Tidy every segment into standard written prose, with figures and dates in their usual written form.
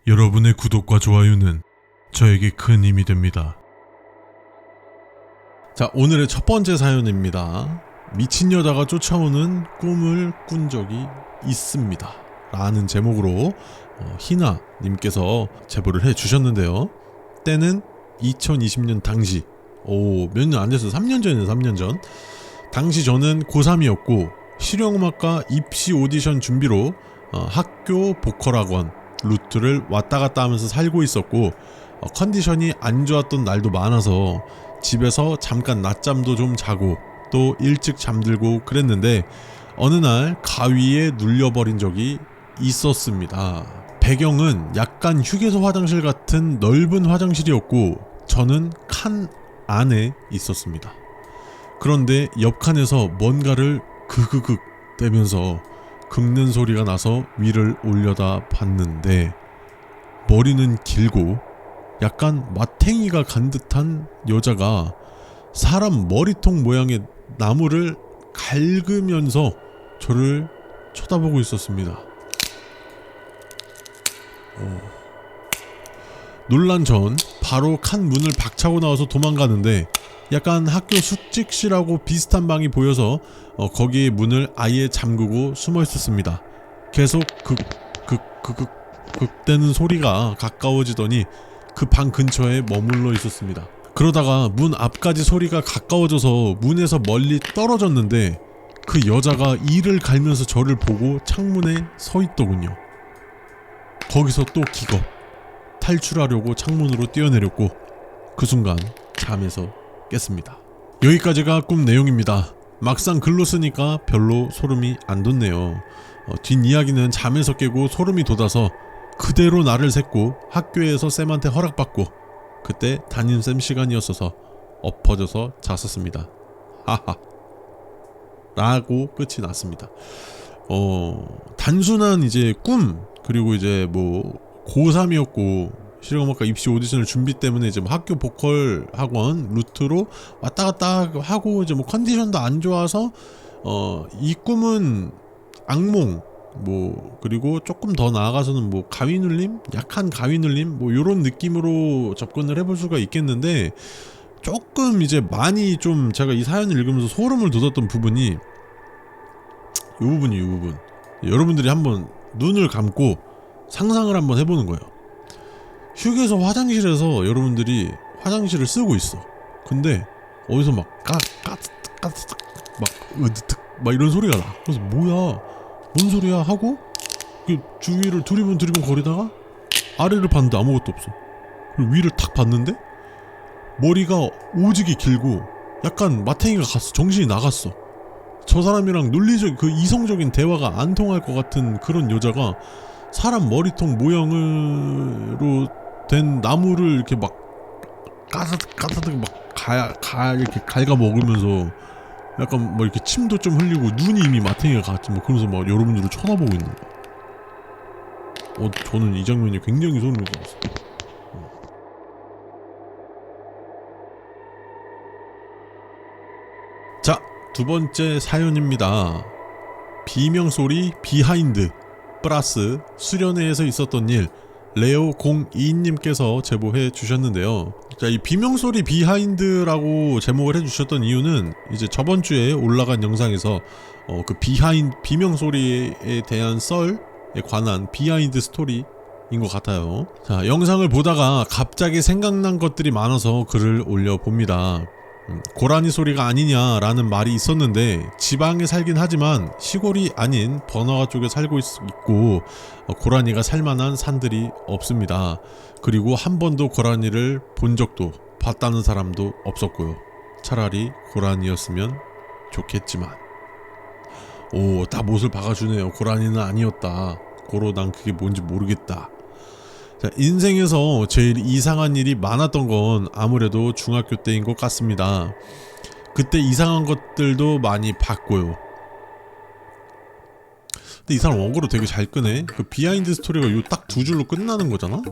여러분의 구독과 좋아요는 저에게 큰 힘이 됩니다. 자, 오늘의 첫 번째 사연입니다. 미친 여자가 쫓아오는 꿈을 꾼 적이 있습니다. 라는 제목으로 희나님께서 제보를 해주셨는데요. 때는 2020년 당시, 몇 년 안 됐어요. 3년 전이네요. 3년 전. 당시 저는 고3이었고 실용음악과 입시 오디션 준비로 학교 보컬학원 루트를 왔다 갔다 하면서 살고 있었고, 컨디션이 안 좋았던 날도 많아서 집에서 잠깐 낮잠도 좀 자고 또 일찍 잠들고 그랬는데, 어느 날 가위에 눌려버린 적이 있었습니다. 배경은 약간 휴게소 화장실 같은 넓은 화장실이었고 저는 칸 안에 있었습니다. 그런데 옆 칸에서 뭔가를 그그극 대면서 긁는 소리가 나서 위를 올려다 봤는데, 머리는 길고 약간 마탱이가 간 듯한 여자가 사람 머리통 모양의 나무를 갉으면서 저를 쳐다보고 있었습니다. 놀란 전 바로 칸 문을 박차고 나와서 도망가는데, 약간 학교 숙직실하고 비슷한 방이 보여서 거기에 문을 아예 잠그고 숨어 있었습니다. 계속 극대는 소리가 가까워지더니 그 방 근처에 머물러 있었습니다. 그러다가 문 앞까지 소리가 가까워져서 문에서 멀리 떨어졌는데, 그 여자가 이를 갈면서 저를 보고 창문에 서 있더군요. 거기서 또 기겁. 탈출하려고 창문으로 뛰어내렸고 그 순간 잠에서 깼습니다. 여기까지가 꿈 내용입니다. 막상 글로 쓰니까 별로 소름이 안 돋네요. 뒷이야기는 잠에서 깨고 소름이 돋아서 그대로 나를 샜고 학교에서 쌤한테 허락받고 그때 담임쌤 시간이었어서 엎어져서 잤었습니다. 하하 라고 끝이 났습니다. 단순한 이제 꿈, 그리고 이제 고3이었고 실용음악과 입시 오디션을 준비 때문에 이제 학교 보컬 학원 루트로 왔다 갔다 하고 이제 컨디션도 안 좋아서 이 꿈은 악몽, 그리고 조금 더 나아가서는 가위 눌림? 약한 가위 눌림? 요런 느낌으로 접근을 해볼 수가 있겠는데, 조금 이제 많이 좀 제가 이 사연을 읽으면서 소름을 돋았던 부분이 이 부분. 여러분들이 한번 눈을 감고 상상을 한번 해보는 거예요. 휴게소 화장실에서 여러분들이 화장실을 쓰고 있어. 근데 어디서 막 까득 으드득 이런 소리가 나. 그래서 뭐야, 뭔 소리야 하고 주위를 두리번 거리다가 아래를 봤는데 아무것도 없어. 그리고 위를 탁 봤는데 머리가 오지게 길고 약간 마탱이가 갔어. 정신이 나갔어. 저 사람이랑 논리적 이성적인 대화가 안 통할 것 같은 그런 여자가 사람 머리통 모양으로 된 나무를 이렇게 막 까다득 이렇게 갉아 먹으면서 약간 이렇게 침도 좀 흘리고 눈이 이미 마탱이가 갔지 그러면서 막 여러분들을 쳐다보고 있는 거야. 저는 이 장면이 굉장히 소름이 돋았어요. 자, 두 번째 사연입니다. 비명소리 비하인드 플러스 수련회에서 있었던 일, 레오02님께서 제보해 주셨는데요. 자, 이 비명소리 비하인드라고 제목을 해주셨던 이유는 이제 저번주에 올라간 영상에서 그 비명소리에 대한 썰에 관한 비하인드 스토리인 것 같아요. 자, 영상을 보다가 갑자기 생각난 것들이 많아서 글을 올려봅니다. 고라니 소리가 아니냐라는 말이 있었는데, 지방에 살긴 하지만 시골이 아닌 번화가 쪽에 살고 있고 고라니가 살만한 산들이 없습니다. 그리고 한 번도 고라니를 본 적도 봤다는 사람도 없었고요. 차라리 고라니였으면 좋겠지만. 다 못을 박아주네요. 고라니는 아니었다. 고로 난 그게 뭔지 모르겠다. 자, 인생에서 제일 이상한 일이 많았던 건 아무래도 중학교 때인 것 같습니다. 그때 이상한 것들도 많이 봤고요. 근데 이 사람 원고로 되게 잘 끄네. 그 비하인드 스토리가 요 딱 두 줄로 끝나는 거잖아?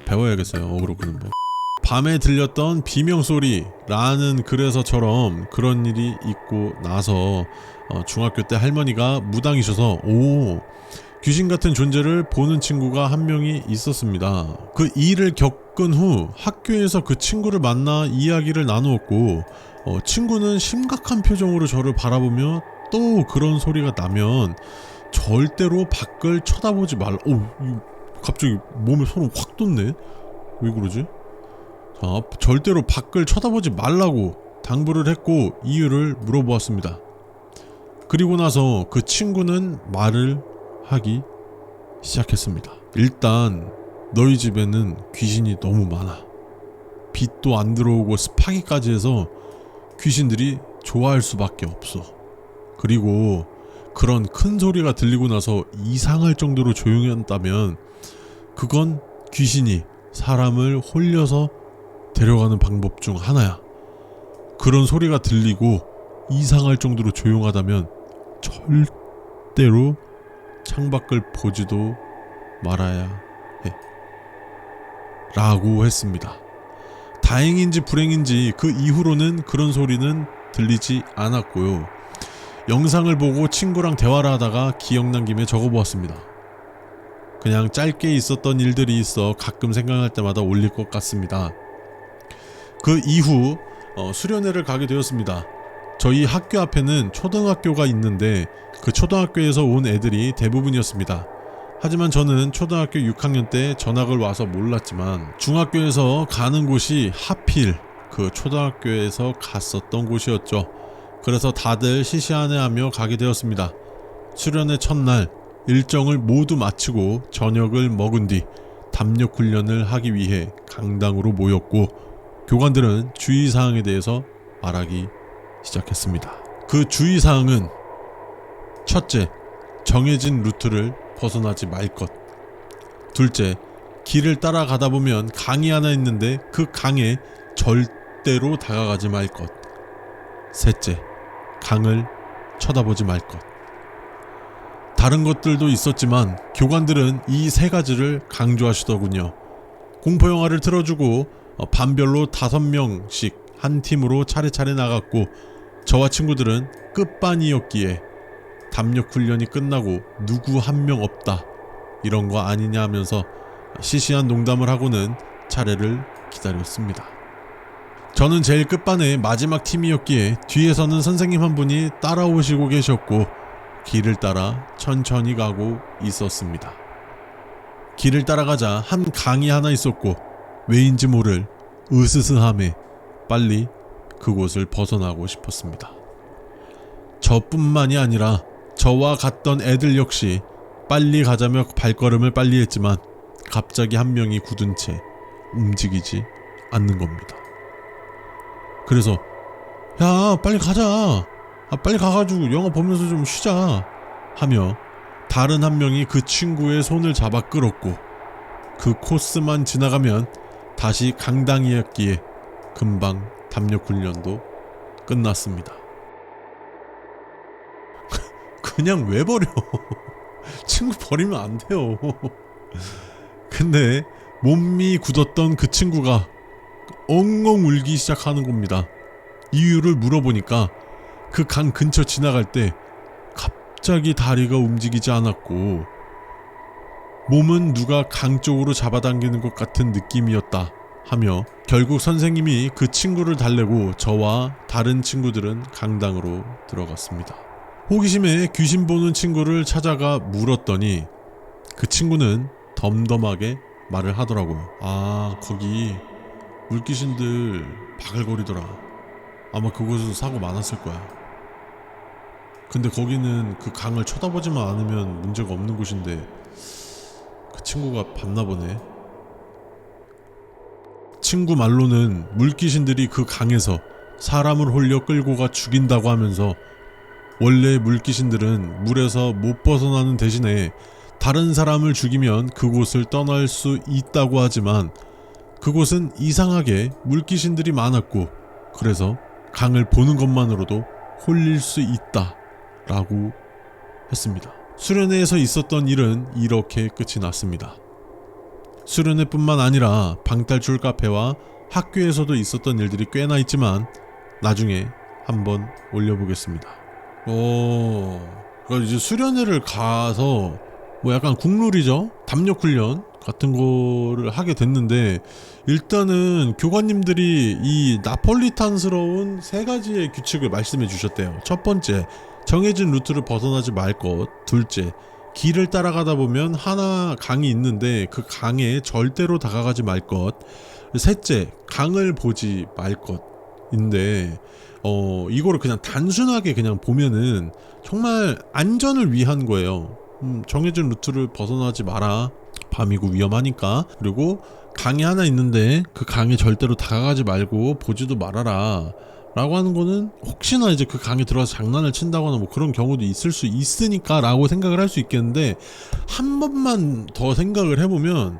배워야겠어요. 어그로 끄는 법. 밤에 들렸던 비명소리라는 글에서처럼 그런 일이 있고 나서 중학교 때 할머니가 무당이셔서 귀신 같은 존재를 보는 친구가 한 명이 있었습니다. 그 일을 겪은 후 학교에서 그 친구를 만나 이야기를 나누었고 친구는 심각한 표정으로 저를 바라보며 또 그런 소리가 나면 절대로 밖을 쳐다보지 말라. 갑자기 몸에 소름 확 돋네. 왜 그러지? 자, 절대로 밖을 쳐다보지 말라고 당부를 했고 이유를 물어보았습니다. 그리고 나서 그 친구는 말을 하기 시작했습니다. 일단 너희 집에는 귀신이 너무 많아. 빛도 안 들어오고 습하기까지 해서 귀신들이 좋아할 수밖에 없어. 그리고 그런 큰 소리가 들리고 나서 이상할 정도로 조용했다면 그건 귀신이 사람을 홀려서 데려가는 방법 중 하나야. 그런 소리가 들리고 이상할 정도로 조용하다면 절대로 창밖을 보지도 말아야 해. 라고 했습니다. 다행인지 불행인지 그 이후로는 그런 소리는 들리지 않았고요. 영상을 보고 친구랑 대화를 하다가 기억난 김에 적어보았습니다. 그냥 짧게 있었던 일들이 있어 가끔 생각날 때마다 올릴 것 같습니다. 그 이후 수련회를 가게 되었습니다. 저희 학교 앞에는 초등학교가 있는데 그 초등학교에서 온 애들이 대부분이었습니다. 하지만 저는 초등학교 6학년 때 전학을 와서 몰랐지만 중학교에서 가는 곳이 하필 그 초등학교에서 갔었던 곳이었죠. 그래서 다들 시시한해하며 가게 되었습니다. 수련회 첫날 일정을 모두 마치고 저녁을 먹은 뒤 담력 훈련을 하기 위해 강당으로 모였고 교관들은 주의사항에 대해서 말하기 시작했습니다. 그 주의사항은 첫째, 정해진 루트를 벗어나지 말 것. 둘째, 길을 따라가다 보면 강이 하나 있는데 그 강에 절대로 다가가지 말 것. 셋째, 강을 쳐다보지 말 것. 다른 것들도 있었지만 교관들은 이 세 가지를 강조하시더군요. 공포영화를 틀어주고 반별로 5명씩 한 팀으로 차례차례 나갔고 저와 친구들은 끝반이었기에 담력 훈련이 끝나고 누구 한 명 없다 이런 거 아니냐 하면서 시시한 농담을 하고는 차례를 기다렸습니다. 저는 제일 끝반의 마지막 팀이었기에 뒤에서는 선생님 한 분이 따라오시고 계셨고 길을 따라 천천히 가고 있었습니다. 길을 따라가자 한 강이 하나 있었고 왜인지 모를 으스스함에 빨리 그곳을 벗어나고 싶었습니다. 저뿐만이 아니라 저와 갔던 애들 역시 빨리 가자며 발걸음을 빨리 했지만 갑자기 한 명이 굳은 채 움직이지 않는 겁니다. 그래서 야 빨리 가자, 빨리 가가지고 영화 보면서 좀 쉬자 하며 다른 한 명이 그 친구의 손을 잡아 끌었고 그 코스만 지나가면 다시 강당이었기에 금방 담력 훈련도 끝났습니다. 그냥 왜 버려? 친구 버리면 안 돼요. 근데 몸이 굳었던 그 친구가 엉엉 울기 시작하는 겁니다. 이유를 물어보니까 그 강 근처 지나갈 때 갑자기 다리가 움직이지 않았고 몸은 누가 강 쪽으로 잡아당기는 것 같은 느낌이었다 하며 결국 선생님이 그 친구를 달래고 저와 다른 친구들은 강당으로 들어갔습니다. 호기심에 귀신 보는 친구를 찾아가 물었더니 그 친구는 덤덤하게 말을 하더라고요. 거기 물귀신들 바글거리더라. 아마 그곳에서 사고 많았을 거야. 근데 거기는 그 강을 쳐다보지만 않으면 문제가 없는 곳인데 그 친구가 봤나 보네. 친구 말로는 물귀신들이 그 강에서 사람을 홀려 끌고 가 죽인다고 하면서 원래 물귀신들은 물에서 못 벗어나는 대신에 다른 사람을 죽이면 그곳을 떠날 수 있다고 하지만 그곳은 이상하게 물귀신들이 많았고 그래서 강을 보는 것만으로도 홀릴 수 있다 라고 했습니다. 수련회에서 있었던 일은 이렇게 끝이 났습니다. 수련회뿐만 아니라 방탈출 카페와 학교에서도 있었던 일들이 꽤나 있지만 나중에 한번 올려보겠습니다. 그러니까 이제 수련회를 가서 뭐 약간 국룰이죠. 담력 훈련 같은 거를 하게 됐는데, 일단은 교관님들이 이 나폴리탄스러운 세 가지의 규칙을 말씀해 주셨대요. 첫 번째, 정해진 루트를 벗어나지 말 것. 둘째, 길을 따라가다 보면 하나 강이 있는데 그 강에 절대로 다가가지 말 것. 셋째, 강을 보지 말 것인데, 이거를 그냥 단순하게 그냥 보면은 정말 안전을 위한 거예요. 정해진 루트를 벗어나지 마라. 밤이고 위험하니까. 그리고 강이 하나 있는데 그 강에 절대로 다가가지 말고 보지도 말아라 라고 하는 거는 혹시나 이제 그 강에 들어가서 장난을 친다거나 뭐 그런 경우도 있을 수 있으니까 라고 생각을 할 수 있겠는데, 한 번만 더 생각을 해보면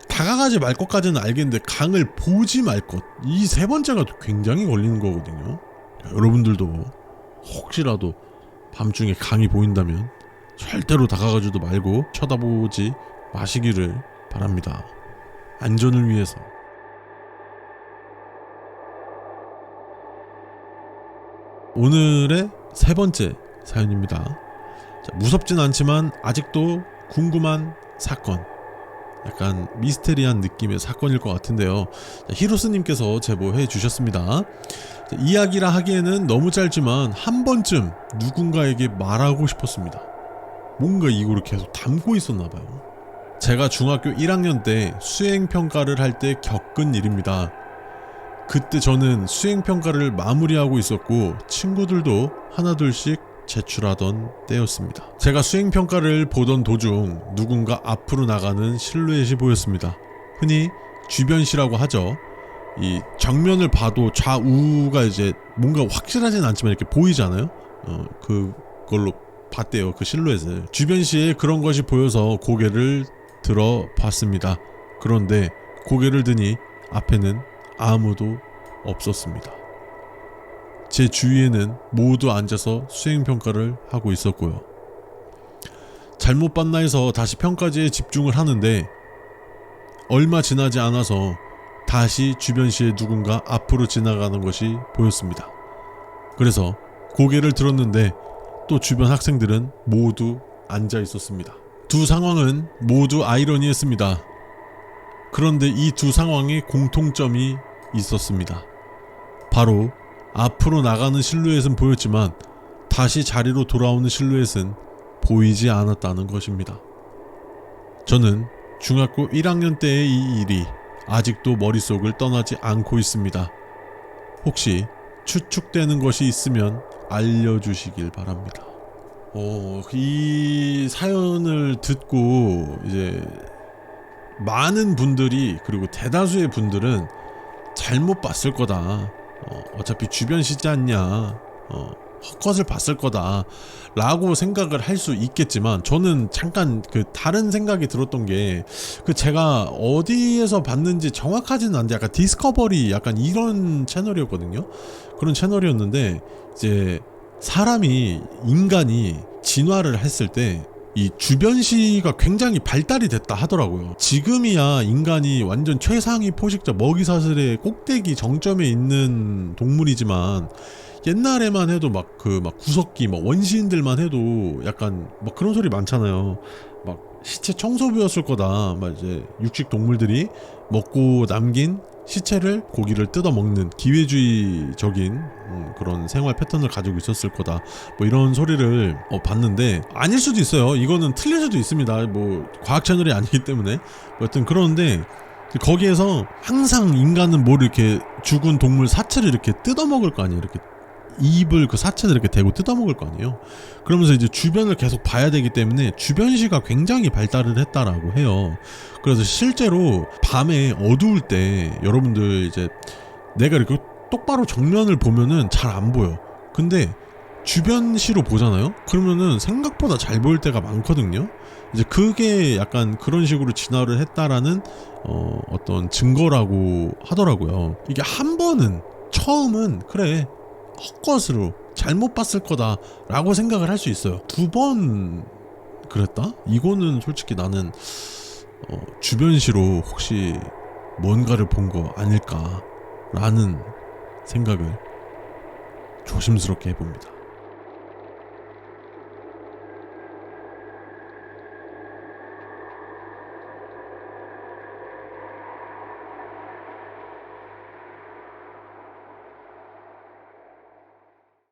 다가가지 말 것까지는 알겠는데 강을 보지 말 것, 이 세 번째가 굉장히 걸리는 거거든요. 여러분들도 혹시라도 밤중에 강이 보인다면 절대로 다가가지도 말고 쳐다보지 마시기를 바랍니다. 안전을 위해서. 오늘의 세 번째 사연입니다. 자, 무섭진 않지만 아직도 궁금한 사건, 약간 미스테리한 느낌의 사건일 것 같은데요. 자, 히로스님께서 제보해 주셨습니다. 자, 이야기라 하기에는 너무 짧지만 한 번쯤 누군가에게 말하고 싶었습니다. 뭔가 이거를 계속 담고 있었나봐요. 제가 중학교 1학년 때 수행평가를 할 때 겪은 일입니다. 그때 저는 수행평가를 마무리하고 있었고 친구들도 하나둘씩 제출하던 때였습니다. 제가 수행평가를 보던 도중 누군가 앞으로 나가는 실루엣이 보였습니다. 흔히 주변시라고 하죠. 이 정면을 봐도 좌우가 이제 뭔가 확실하진 않지만 이렇게 보이잖아요. 그걸로 봤대요, 그 실루엣을. 주변시에 그런 것이 보여서 고개를 들어 봤습니다. 그런데 고개를 드니 앞에는 아무도 없었습니다. 제 주위에는 모두 앉아서 수행평가를 하고 있었고요. 잘못 봤나 해서 다시 평가지에 집중을 하는데 얼마 지나지 않아서 다시 주변시에 누군가 앞으로 지나가는 것이 보였습니다. 그래서 고개를 들었는데 또 주변 학생들은 모두 앉아 있었습니다. 두 상황은 모두 아이러니했습니다. 그런데 이 두 상황에 공통점이 있었습니다. 바로 앞으로 나가는 실루엣은 보였지만 다시 자리로 돌아오는 실루엣은 보이지 않았다는 것입니다. 저는 중학교 1학년 때의 이 일이 아직도 머릿속을 떠나지 않고 있습니다. 혹시 추측되는 것이 있으면 알려주시길 바랍니다. 이 사연을 듣고 이제 많은 분들이, 그리고 대다수의 분들은 잘못 봤을 거다. 어차피 주변시지 않냐. 헛것을 봤을 거다. 라고 생각을 할 수 있겠지만, 저는 잠깐 그 다른 생각이 들었던 게, 그 제가 어디에서 봤는지 정확하지는 않은데 약간 디스커버리 약간 이런 채널이었거든요. 그런 채널이었는데, 이제 사람이, 인간이 진화를 했을 때 이 주변시가 굉장히 발달이 됐다 하더라고요. 지금이야 인간이 완전 최상위 포식자, 먹이사슬의 꼭대기 정점에 있는 동물이지만 옛날에만 해도 막 구석기 원시인들만 해도 약간 막 그런 소리 많잖아요. 막 시체 청소부였을 거다. 막 이제 육식 동물들이 먹고 남긴 시체를, 고기를 뜯어 먹는 기회주의적인 그런 생활 패턴을 가지고 있었을 거다. 뭐 이런 소리를 봤는데, 아닐 수도 있어요. 이거는 틀릴 수도 있습니다. 뭐 과학 채널이 아니기 때문에. 여튼 그런데 거기에서 항상 인간은 뭘 이렇게 죽은 동물 사체를 이렇게 뜯어 먹을 거 아니에요. 이렇게 입을 그 사체를 이렇게 대고 뜯어 먹을 거 아니에요. 그러면서 이제 주변을 계속 봐야 되기 때문에 주변시가 굉장히 발달을 했다라고 해요. 그래서 실제로 밤에 어두울 때 여러분들 이제 내가 이렇게 똑바로 정면을 보면은 잘 안 보여. 근데 주변시로 보잖아요? 그러면은 생각보다 잘 보일 때가 많거든요. 이제 그게 약간 그런 식으로 진화를 했다라는 어떤 증거라고 하더라고요. 이게 한 번은, 처음은 그래 헛것으로 잘못 봤을 거다 라고 생각을 할 수 있어요. 두 번 그랬다? 이거는 솔직히 나는 주변시로 혹시 뭔가를 본 거 아닐까 라는 생각을 조심스럽게 해봅니다.